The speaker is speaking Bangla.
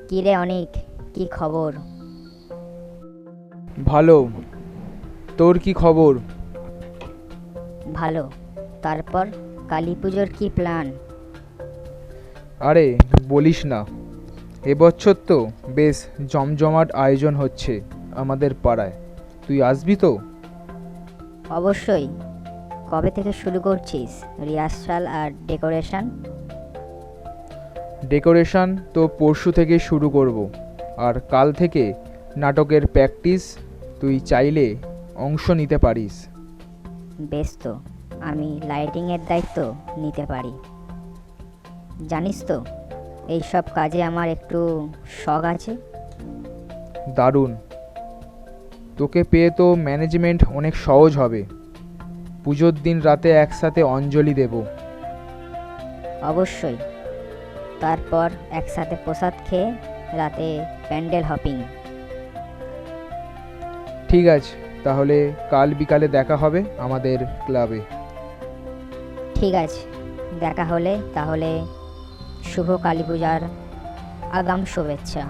কি রে অনিক, কি খবর? ভালো। তোর কি খবর? ভালো। তারপর কালী পুজোর কি প্ল্যান? আরে বলিস না, এবছর তো বেশ জমজমাট আয়োজন হচ্ছে আমাদের পাড়ায়। তুই আসবি তো? অবশ্যই। কবে থেকে শুরু করছিস রিহার্সাল আর ডেকোরেশন? ডেকোরেশন তো পরশু থেকে শুরু করব, আর কাল থেকে নাটকের প্র্যাকটিস। তুই চাইলে অংশ নিতে পারিস। বেশ তো, আমি লাইটিংয়ের দায়িত্ব নিতে পারি। জানিস তো, এই সব কাজে আমার একটু শখ আছে। দারুণ। তোকে পেয়ে তো ম্যানেজমেন্ট অনেক সহজ হবে। পুজোর দিন রাতে একসাথে অঞ্জলি দেব। অবশ্যই। তারপর একসাথে প্রসাদ খেয়ে রাতে প্যান্ডেল হপিং। ঠিক আছে, তাহলে কাল বিকালে দেখা হবে আমাদের ক্লাবে। ঠিক আছে, দেখা হলে তাহলে শুভ কালী পূজার আগাম শুভেচ্ছা।